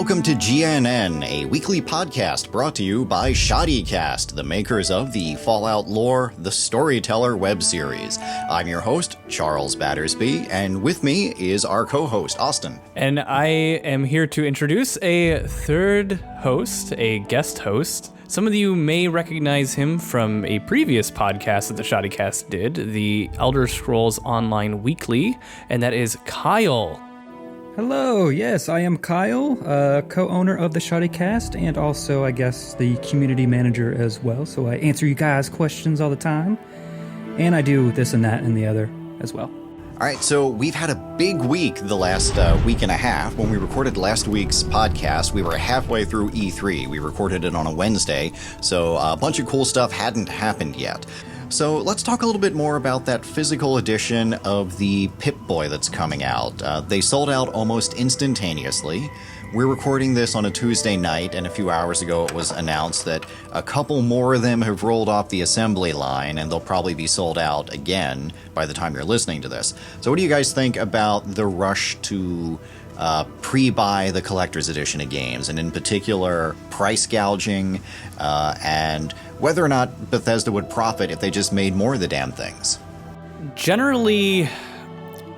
Welcome to GNN, a weekly podcast brought to you by Shoddycast, the makers of the Fallout Lore, the Storyteller web series. I'm your host, Charles Battersby, and with me is our co-host, Austin. And I am here to introduce a third host, a guest host. Some of you may recognize him from a previous podcast that the Shoddycast did, the Elder Scrolls Online Weekly, and that is Kyle. Hello, yes, I am Kyle, co-owner of the Shoddycast, and also, I guess, the community manager as well, so I answer you guys' questions all the time, and I do this and that and the other as well. All right, so we've had a big week the last week and a half. When we recorded last week's podcast, we were halfway through E3. We recorded it on a Wednesday, so a bunch of cool stuff hadn't happened yet. So let's talk a little bit more about that physical edition of the Pip-Boy that's coming out. They sold out almost instantaneously. We're recording this on a Tuesday night, and a few hours ago it was announced that a couple more of them have rolled off the assembly line, and they'll probably be sold out again by the time you're listening to this. So what do you guys think about the rush to pre-buy the collector's edition of games, and in particular price gouging, and whether or not Bethesda would profit if they just made more of the damn things? Generally,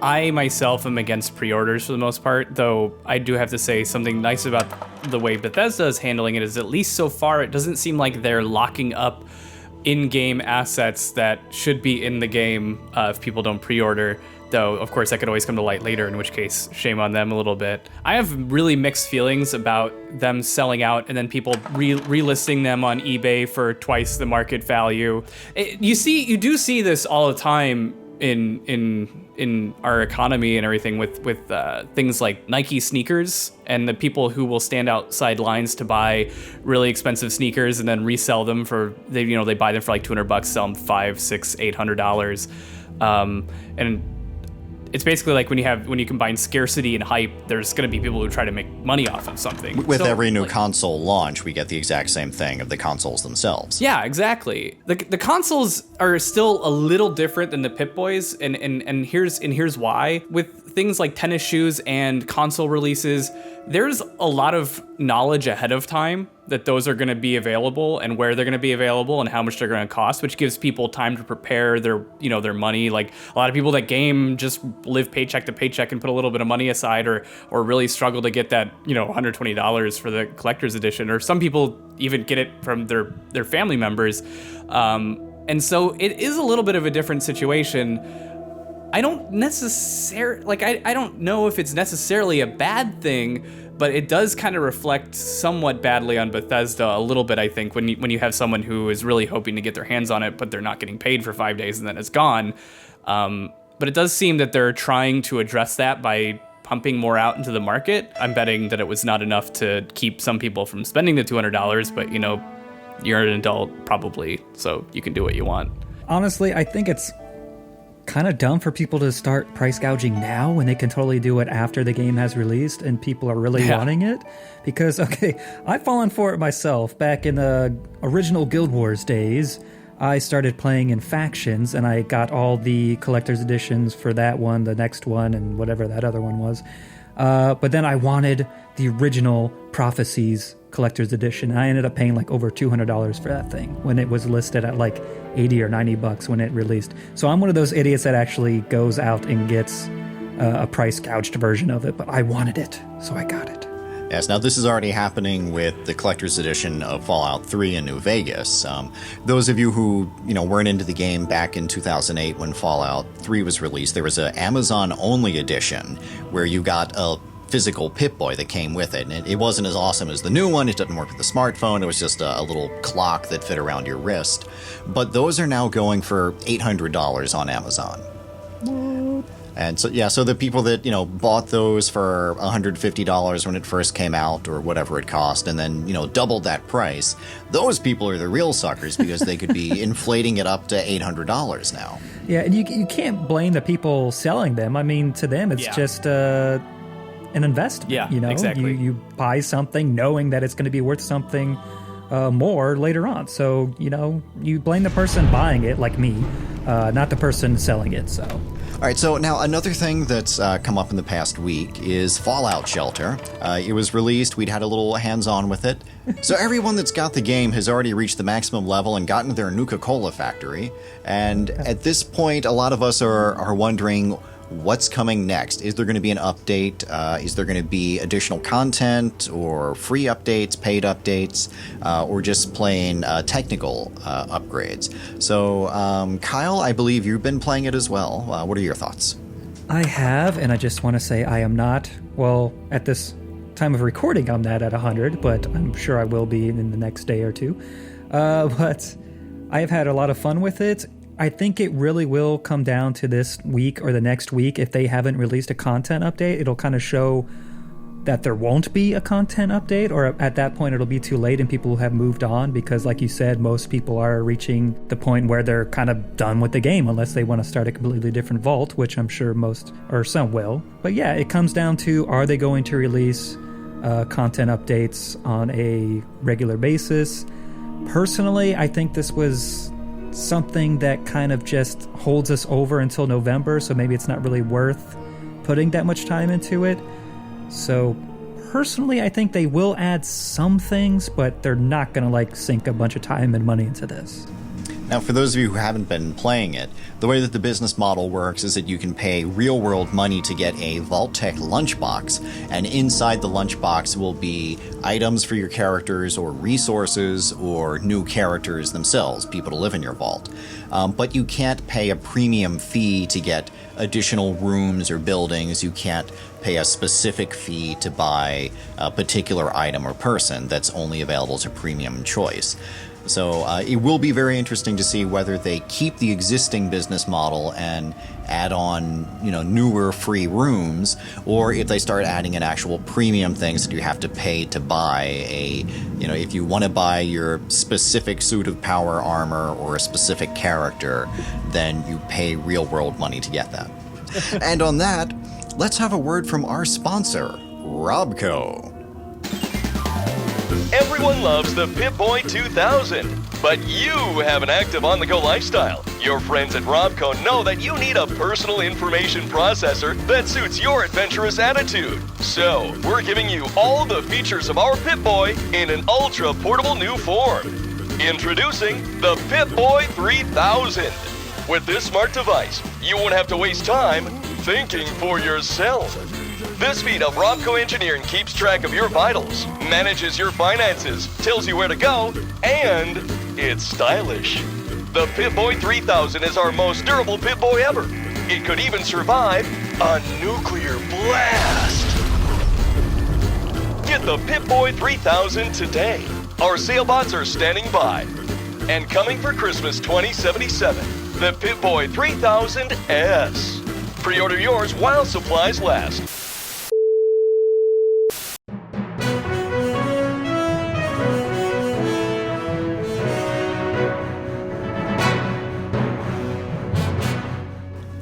I myself am against pre-orders for the most part, though I do have to say something nice about the way Bethesda is handling it is, at least so far, it doesn't seem like they're locking up in-game assets that should be in the game if people don't pre-order. Though, of course, that could always come to light later, in which case, shame on them a little bit. I have really mixed feelings about them selling out and then people relisting them on eBay for twice the market value. You do see this all the time in our economy and everything with things like Nike sneakers, and the people who will stand outside lines to buy really expensive sneakers and then resell them for they buy them for like $200, sell them $500, $600, $800, and it's basically like when you combine scarcity and hype, there's going to be people who try to make money off of something. With every new console launch, we get the exact same thing of the consoles themselves. Yeah, exactly. The consoles are still a little different than the Pip-Boys, and here's why. With things like tennis shoes and console releases, there's a lot of knowledge ahead of time that those are going to be available and where they're going to be available and how much they're going to cost, which gives people time to prepare their money. Like a lot of people that game just live paycheck to paycheck and put a little bit of money aside, or really struggle to get that $120 for the collector's edition, or some people even get it from their family members. And so it is a little bit of a different situation. I don't necessarily, I don't know if it's necessarily a bad thing, but it does kind of reflect somewhat badly on Bethesda a little bit, I think, when you have someone who is really hoping to get their hands on it, but they're not getting paid for 5 days and then it's gone. But it does seem that they're trying to address that by pumping more out into the market. I'm betting that it was not enough to keep some people from spending the $200, but you're an adult probably, so you can do what you want. Honestly, I think it's kind of dumb for people to start price gouging now when they can totally do it after the game has released and people are really wanting it. Because, I've fallen for it myself. Back in the original Guild Wars days, I started playing in factions and I got all the collector's editions for that one, the next one, and whatever that other one was. But then I wanted the original Prophecies collector's edition. I ended up paying like over $200 for that thing when it was listed at like $80 or $90 when it released. So I'm one of those idiots that actually goes out and gets a price gouged version of it, but I wanted it, so I got it. Yes, now this is already happening with the collector's edition of Fallout 3 in New Vegas. Those of you who, weren't into the game back in 2008 when Fallout 3 was released, there was an Amazon-only edition where you got a physical Pip-Boy that came with it. And it wasn't as awesome as the new one. It didn't work with the smartphone. It was just a little clock that fit around your wrist. But those are now going for $800 on Amazon. What? And so the people that, bought those for $150 when it first came out or whatever it cost, and then, doubled that price, those people are the real suckers because they could be inflating it up to $800 now. Yeah, and you can't blame the people selling them. I mean, to them, it's just an investment. Yeah, exactly. You buy something knowing that it's going to be worth something more later on. So, you blame the person buying it, like me, not the person selling it. So. All right, so now another thing that's come up in the past week is Fallout Shelter. It was released, we'd had a little hands-on with it. So everyone that's got the game has already reached the maximum level and gotten to their Nuka-Cola factory. And at this point, a lot of us are wondering what's coming next. Is there going to be an update? Is there going to be additional content or free updates, paid updates, or just plain technical upgrades? So, Kyle, I believe you've been playing it as well. What are your thoughts? I have, and I just want to say I am not, well, at this time of recording, I'm not at 100, but I'm sure I will be in the next day or two. But I have had a lot of fun with it. I think it really will come down to this week or the next week. If they haven't released a content update, it'll kind of show that there won't be a content update, or at that point it'll be too late and people will have moved on, because like you said, most people are reaching the point where they're kind of done with the game unless they want to start a completely different vault, which I'm sure most or some will. But yeah, it comes down to, are they going to release content updates on a regular basis? Personally, I think this was something that kind of just holds us over until November, so maybe it's not really worth putting that much time into it. So personally, I think they will add some things, but they're not going to like sink a bunch of time and money into this. Now, for those of you who haven't been playing it, the way that the business model works is that you can pay real-world money to get a Vault-Tec lunchbox, and inside the lunchbox will be items for your characters or resources or new characters themselves, people to live in your vault. But you can't pay a premium fee to get additional rooms or buildings. You can't pay a specific fee to buy a particular item or person that's only available to premium choice. So it will be very interesting to see whether they keep the existing business model and add on, newer free rooms, or if they start adding in actual premium things that you have to pay to buy if you want to buy your specific suit of power armor or a specific character, then you pay real world money to get that. And on that, let's have a word from our sponsor, Robco. Everyone loves the Pip-Boy 2000, but you have an active on-the-go lifestyle. Your friends at Robco know that you need a personal information processor that suits your adventurous attitude. So, we're giving you all the features of our Pip-Boy in an ultra-portable new form. Introducing the Pip-Boy 3000. With this smart device, you won't have to waste time thinking for yourself. This feat of Robco engineering keeps track of your vitals, manages your finances, tells you where to go, and it's stylish. The Pip-Boy 3000 is our most durable Pip-Boy ever. It could even survive a nuclear blast. Get the Pip-Boy 3000 today. Our sale bots are standing by. And coming for Christmas 2077, the Pip-Boy 3000S. Pre-order yours while supplies last.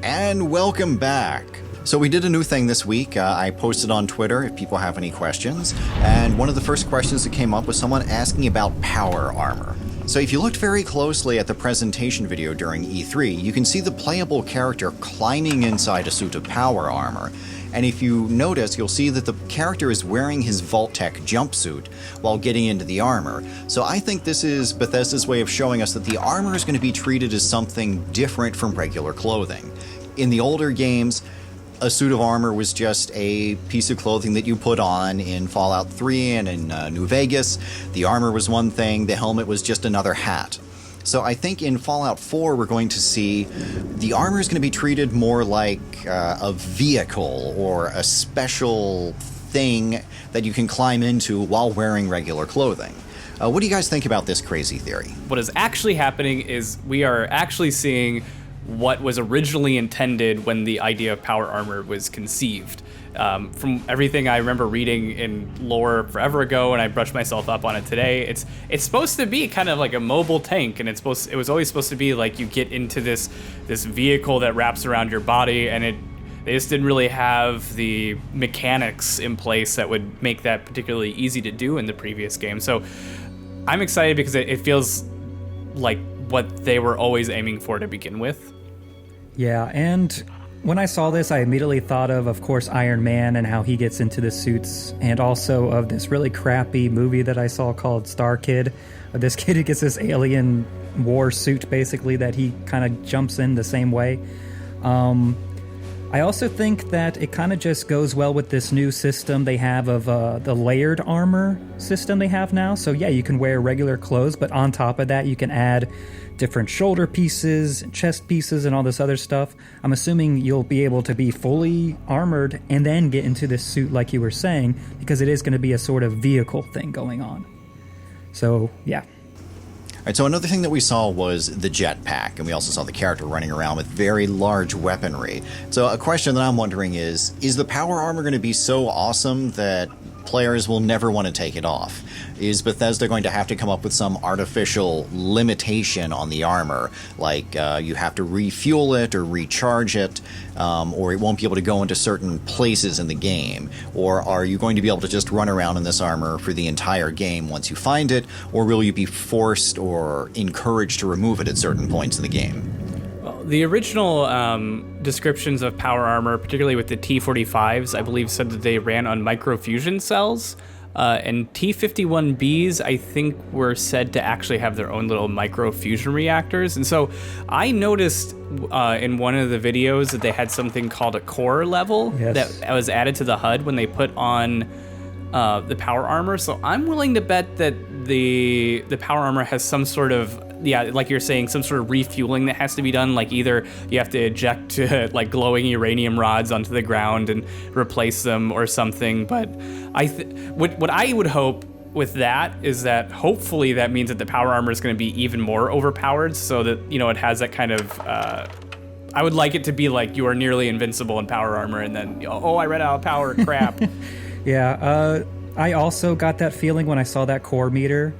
And welcome back. So we did a new thing this week. I posted on Twitter if people have any questions. And one of the first questions that came up was someone asking about power armor. So if you looked very closely at the presentation video during E3, you can see the playable character climbing inside a suit of power armor. And if you notice, you'll see that the character is wearing his Vault-Tec jumpsuit while getting into the armor. So I think this is Bethesda's way of showing us that the armor is going to be treated as something different from regular clothing. In the older games, a suit of armor was just a piece of clothing that you put on. In Fallout 3 and in New Vegas, the armor was one thing, the helmet was just another hat. So I think in Fallout 4 we're going to see the armor is going to be treated more like a vehicle or a special thing that you can climb into while wearing regular clothing. What do you guys think about this crazy theory? What is actually happening is we are actually seeing what was originally intended when the idea of power armor was conceived. From everything I remember reading in lore forever ago, and I brushed myself up on it today, it's supposed to be kind of like a mobile tank, and it was always supposed to be like you get into this vehicle that wraps around your body, and they just didn't really have the mechanics in place that would make that particularly easy to do in the previous game. So I'm excited because it feels like what they were always aiming for to begin with. Yeah, and when I saw this, I immediately thought of course, Iron Man and how he gets into the suits, and also of this really crappy movie that I saw called Star Kid. This kid who gets this alien war suit, basically, that he kind of jumps in the same way. I also think that it kind of just goes well with this new system they have of the layered armor system they have now. So yeah, you can wear regular clothes, but on top of that, you can add different shoulder pieces, chest pieces, and all this other stuff. I'm assuming you'll be able to be fully armored and then get into this suit like you were saying, because it is going to be a sort of vehicle thing going on. So yeah. All right, so another thing that we saw was the jetpack, and we also saw the character running around with very large weaponry. So a question that I'm wondering is the power armor going to be so awesome that players will never want to take it off? Is Bethesda going to have to come up with some artificial limitation on the armor, like you have to refuel it or recharge it, or it won't be able to go into certain places in the game? Or are you going to be able to just run around in this armor for the entire game once you find it, or will you be forced or encouraged to remove it at certain points in the game? The original descriptions of power armor, particularly with the T-45s, I believe said that they ran on microfusion cells. And T-51Bs, I think, were said to actually have their own little microfusion reactors. And so I noticed in one of the videos that they had something called a core level that was added to the HUD when they put on the power armor. So I'm willing to bet that the power armor has some sort of, like you're saying, some sort of refueling that has to be done. Like either you have to eject like glowing uranium rods onto the ground and replace them or something. But what I would hope with that is that hopefully that means that the power armor is going to be even more overpowered, so that it has that kind of. I would like it to be like you are nearly invincible in power armor, and then I ran out of power. Crap. Yeah. I also got that feeling when I saw that core meter.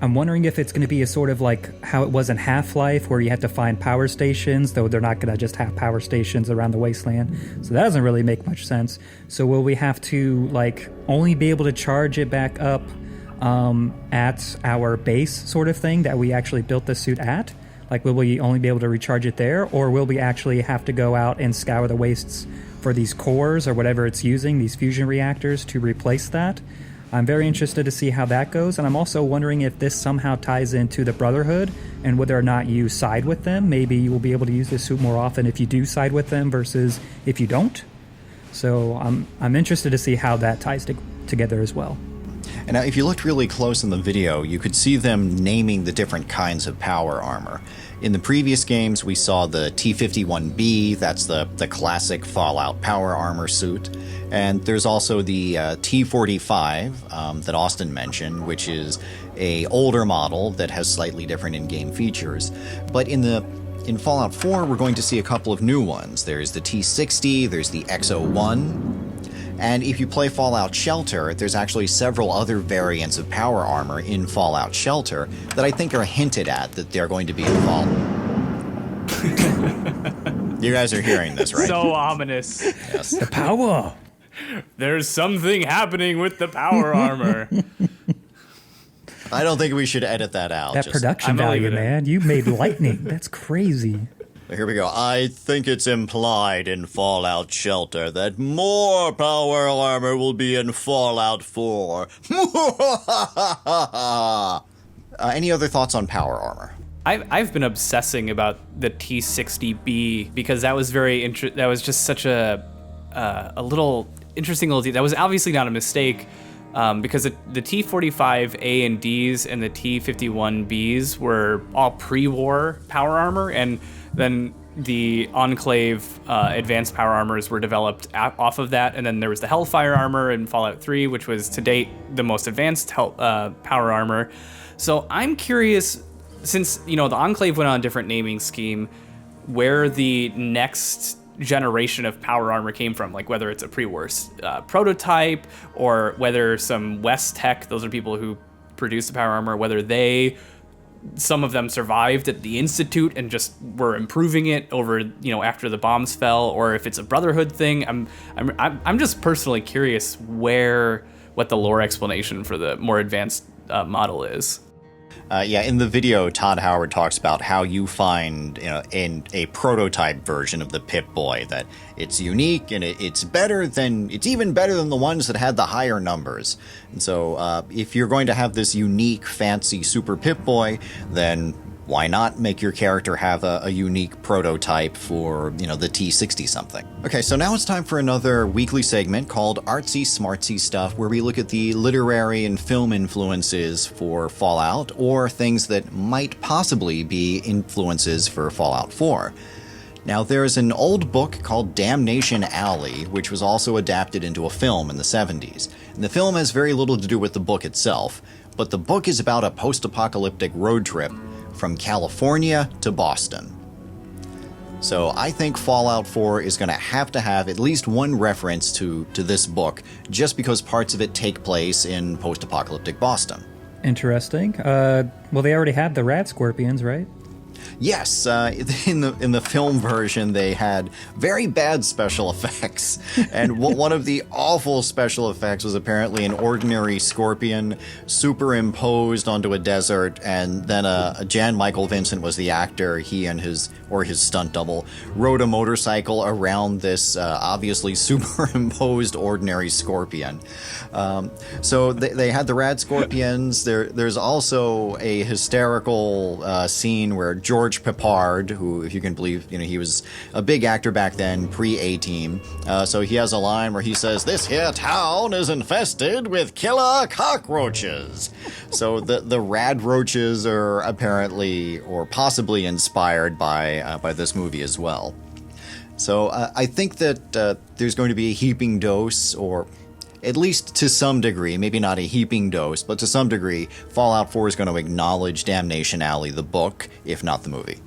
I'm wondering if it's going to be a sort of like how it was in Half-Life, where you had to find power stations, though they're not going to just have power stations around the wasteland. So that doesn't really make much sense. So will we have to like only be able to charge it back up at our base sort of thing that we actually built the suit at? Like, will we only be able to recharge it there, or will we actually have to go out and scour the wastes for these cores or whatever it's using, these fusion reactors, to replace that? I'm very interested to see how that goes, and I'm also wondering if this somehow ties into the Brotherhood and whether or not you side with them. Maybe you will be able to use this suit more often if you do side with them versus if you don't. So I'm interested to see how that ties together as well. And now, if you looked really close in the video, you could see them naming the different kinds of power armor. In the previous games, we saw the T-51B, that's the classic Fallout power armor suit. And there's also the T-45 that Austin mentioned, which is a older model that has slightly different in-game features. But in Fallout 4, we're going to see a couple of new ones. There's the T-60, there's the X-01. And if you play Fallout Shelter, there's actually several other variants of power armor in Fallout Shelter that I think are hinted at that they're going to be involved. You guys are hearing this, right? So ominous. Yes. The power! There's something happening with the power armor. I don't think we should edit that out. That production value, man. You made lightning. That's crazy. Here we go. I think it's implied in Fallout Shelter that more power armor will be in Fallout 4. Any other thoughts on power armor? I've been obsessing about the T-60B because that was that was just such a little interesting little that was obviously not a mistake, because the T-45A and Ds and the T-51Bs were all pre-war power armor, and then the Enclave advanced power armors were developed off of that, and then there was the Hellfire armor in Fallout 3, which was to date the most advanced power armor. So I'm curious, since the Enclave went on a different naming scheme, where the next generation of power armor came from, like whether it's a pre-war prototype or whether some West Tech, those are people who produce the power armor, whether some of them survived at the Institute and just were improving it over, after the bombs fell, or if it's a Brotherhood thing. I'm just personally curious what the lore explanation for the more advanced model is. Yeah, in the video, Todd Howard talks about how you find, in a prototype version of the Pip-Boy, that it's unique and it's even better than the ones that had the higher numbers. And so, if you're going to have this unique, fancy Super Pip-Boy, then why not make your character have a unique prototype for, the T60 something? Okay, so now it's time for another weekly segment called Artsy Smartsy Stuff, where we look at the literary and film influences for Fallout, or things that might possibly be influences for Fallout 4. Now, there's an old book called Damnation Alley, which was also adapted into a film in the 70s. And the film has very little to do with the book itself, but the book is about a post-apocalyptic road trip from California to Boston. So I think Fallout 4 is going to have at least one reference to this book, just because parts of it take place in post-apocalyptic Boston. Interesting. Well, they already had the rad scorpions, right? Yes, in the film version, they had very bad special effects, and one of the awful special effects was apparently an ordinary scorpion superimposed onto a desert, and then Jan Michael Vincent was the actor. He and his stunt double rode a motorcycle around this obviously superimposed ordinary scorpion. So they had the rad scorpions. There's also a hysterical scene where George Peppard, who, if you can believe, he was a big actor back then, pre-A-Team. So he has a line where he says, "This here town is infested with killer cockroaches." So the rad roaches are apparently or possibly inspired by this movie as well. So I think that there's going to be a heaping dose, or at least to some degree, maybe not a heaping dose, but to some degree, Fallout 4 is going to acknowledge Damnation Alley, the book, if not the movie.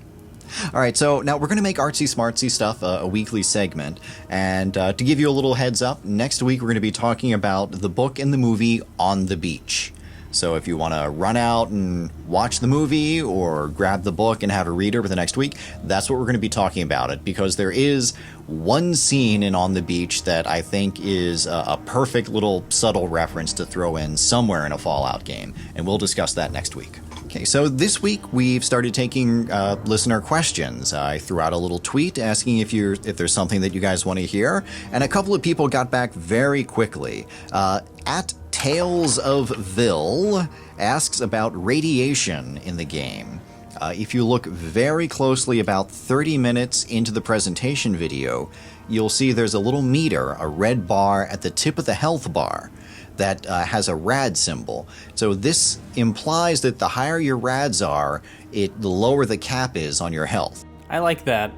All right, so now we're going to make Artsy Smartsy Stuff a weekly segment, and to give you a little heads up, next week we're going to be talking about the book and the movie On the Beach. So if you want to run out and watch the movie or grab the book and have a read over the next week, that's what we're going to be talking about it, because there is one scene in On the Beach that I think is a perfect little subtle reference to throw in somewhere in a Fallout game, and we'll discuss that next week. Okay, so this week we've started taking listener questions. I threw out a little tweet asking if there's something that you guys want to hear, and a couple of people got back very quickly. At Tales of Vil asks about radiation in the game. If you look very closely about 30 minutes into the presentation video, you'll see there's a little meter, a red bar at the tip of the health bar that has a rad symbol. So this implies that the higher your rads are, the lower the cap is on your health. I like that.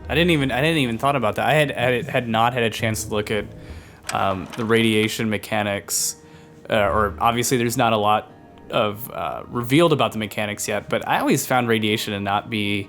I didn't even thought about that. I had not had a chance to look at the radiation mechanics. Or obviously there's not a lot of revealed about the mechanics yet, but I always found radiation to not be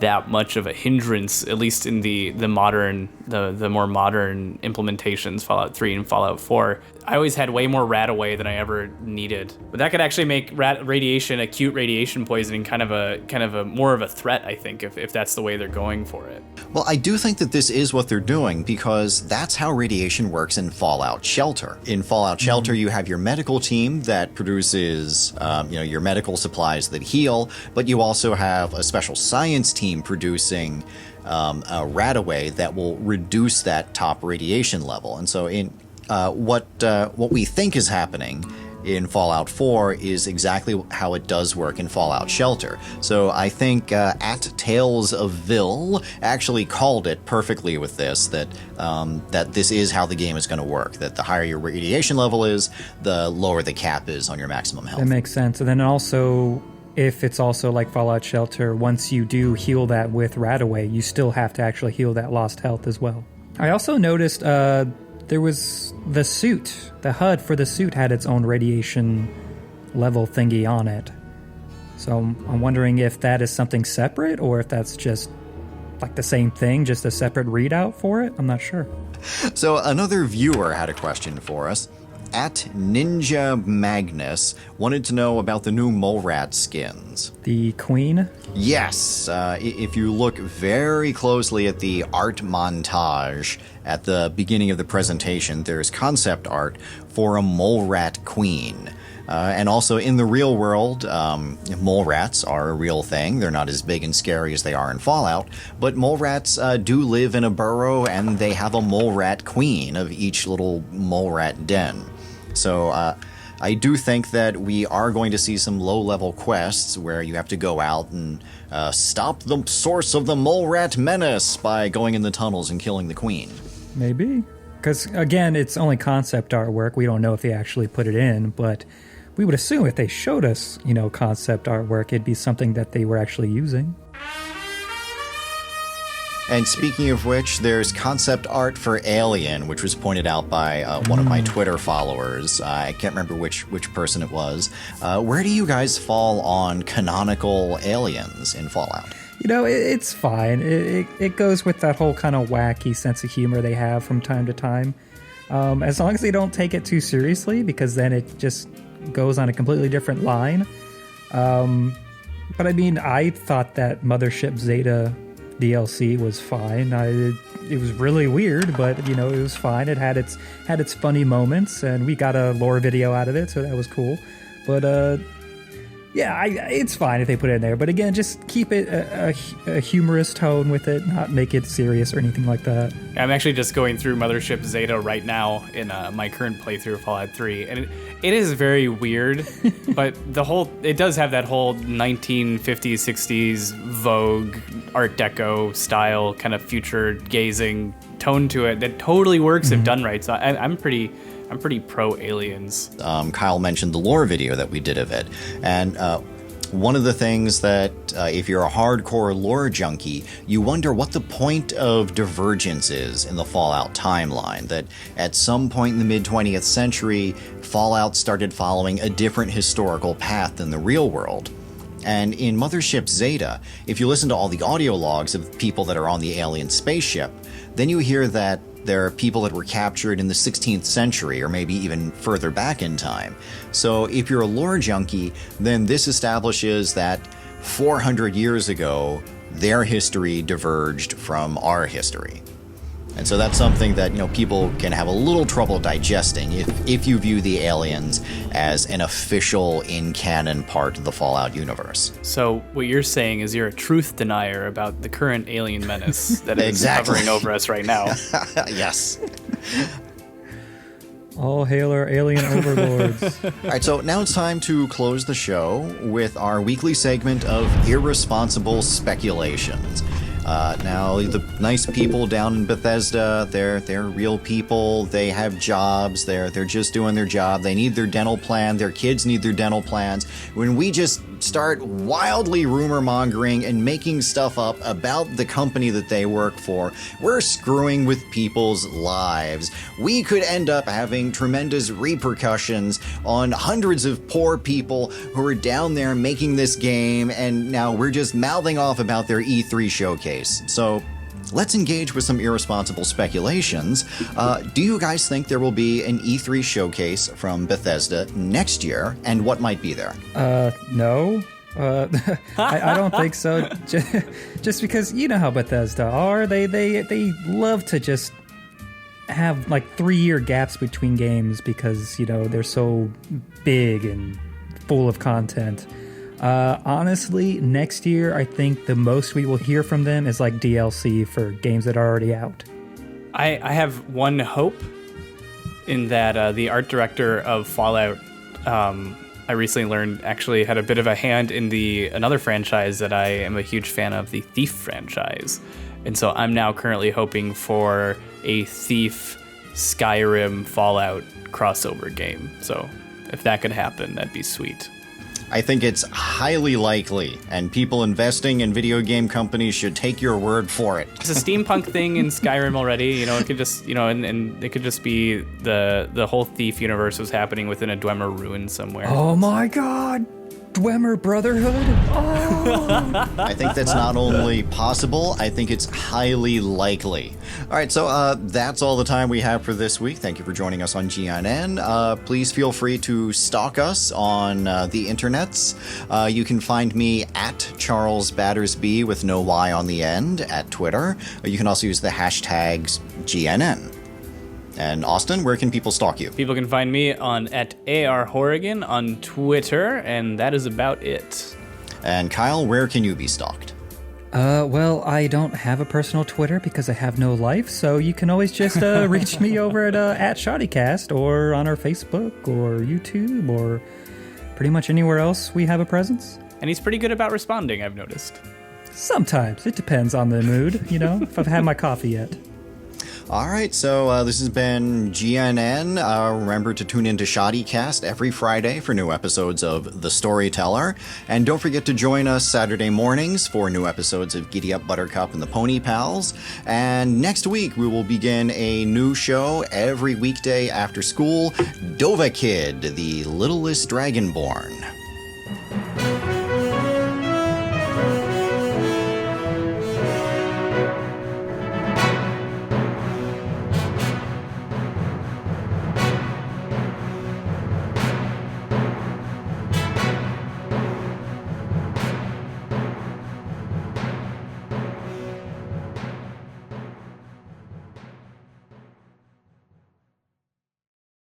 that much of a hindrance, at least in the more modern implementations, Fallout 3 and Fallout 4. I always had way more RadAway than I ever needed, but that could actually make acute radiation poisoning kind of a more of a threat, I think, if that's the way they're going for it. Well, I do think that this is what they're doing, because that's how radiation works in Fallout Shelter. In Fallout Shelter, you have your medical team that produces, your medical supplies that heal, but you also have a special science team producing a RadAway that will reduce that top radiation level. And so what we think is happening in Fallout 4 is exactly how it does work in Fallout Shelter. So I think at Tales of Vil actually called it perfectly with this, that this is how the game is going to work, that the higher your radiation level is, the lower the cap is on your maximum health. That makes sense. And then also, if it's also like Fallout Shelter, once you do heal that with RadAway, you still have to actually heal that lost health as well. I also noticed there was the suit. The HUD for the suit had its own radiation level thingy on it. So I'm wondering if that is something separate, or if that's just like the same thing, just a separate readout for it. I'm not sure. So another viewer had a question for us. At Ninja Magnus wanted to know about the new mole rat skins. The Queen? Yes. If you look very closely at the art montage at the beginning of the presentation, there's concept art for a mole rat queen. And also in the real world, mole rats are a real thing. They're not as big and scary as they are in Fallout, but mole rats do live in a burrow, and they have a mole rat queen of each little mole rat den. So I do think that we are going to see some low-level quests where you have to go out and stop the source of the mole rat menace by going in the tunnels and killing the queen. Maybe. Because, again, it's only concept artwork. We don't know if they actually put it in, but we would assume if they showed us, concept artwork, it'd be something that they were actually using. And speaking of which, there's concept art for Alien, which was pointed out by one of my Twitter followers. I can't remember which person it was. Where do you guys fall on canonical aliens in Fallout? It's fine. It goes with that whole kind of wacky sense of humor they have from time to time. As long as they don't take it too seriously, because then it just goes on a completely different line. But I mean, I thought that Mothership Zeta DLC was fine. It was really weird, but it was fine. It had its funny moments, and we got a lore video out of it, so that was cool. But yeah, it's fine if they put it in there. But again, just keep it a humorous tone with it, not make it serious or anything like that. I'm actually just going through Mothership Zeta right now in my current playthrough of Fallout 3, and it is very weird, but it does have that whole 1950s, 60s Vogue Art Deco style kind of future gazing tone to it that totally works if done right. So I'm pretty pro aliens. Kyle mentioned the lore video that we did of it, and one of the things that if you're a hardcore lore junkie, you wonder what the point of divergence is in the Fallout timeline, that at some point in the mid-20th century, Fallout started following a different historical path than the real world. And in Mothership Zeta, if you listen to all the audio logs of people that are on the alien spaceship, then you hear that there are people that were captured in the 16th century or maybe even further back in time. So if you're a lore junkie, then this establishes that 400 years ago, their history diverged from our history. And so that's something that, people can have a little trouble digesting if you view the aliens as an official in-canon part of the Fallout universe. So what you're saying is you're a truth denier about the current alien menace that is Exactly. hovering over us right now. Yes. All hail our alien overlords. All right, so now it's time to close the show with our weekly segment of Irresponsible Speculations. Now, the nice people down in Bethesda, they're real people. They have jobs. They're just doing their job. They need their dental plan. Their kids need their dental plans. When we just start wildly rumor-mongering and making stuff up about the company that they work for, we're screwing with people's lives. We could end up having tremendous repercussions on hundreds of poor people who are down there making this game, and now we're just mouthing off about their E3 showcase. So let's engage with some irresponsible speculations. Do you guys think there will be an E3 showcase from Bethesda next year, and what might be there? No. I don't think so. Just because you know how Bethesda are. They love to just have like 3-year gaps between games because, they're so big and full of content. Honestly, next year, I think the most we will hear from them is like DLC for games that are already out. I have one hope in that the art director of Fallout, I recently learned actually had a bit of a hand in another franchise that I am a huge fan of, the Thief franchise. And so I'm now currently hoping for a Thief Skyrim Fallout crossover game. So if that could happen, that'd be sweet. I think it's highly likely, and people investing in video game companies should take your word for it. It's a steampunk thing in Skyrim already, it could just, and it could just be the whole Thief universe was happening within a Dwemer ruin somewhere. Oh my god! Dwemer Brotherhood? Oh! I think that's not only possible, I think it's highly likely. All right, so that's all the time we have for this week. Thank you for joining us on GNN. Please feel free to stalk us on the internets. You can find me at Charles Battersby with no Y on the end at Twitter. You can also use the hashtags GNN. And Austin, where can people stalk you? People can find me at ARHorrigan on Twitter, and that is about it. And Kyle, where can you be stalked? Well, I don't have a personal Twitter because I have no life, so you can always just reach me over at ShoddyCast or on our Facebook or YouTube or pretty much anywhere else we have a presence. And he's pretty good about responding, I've noticed. Sometimes. It depends on the mood, if I've had my coffee yet. All right, so this has been GNN. Remember to tune into ShoddyCast every Friday for new episodes of The Storyteller. And don't forget to join us Saturday mornings for new episodes of Giddy Up Buttercup and the Pony Pals. And next week, we will begin a new show every weekday after school, Dova Kid, the Littlest Dragonborn.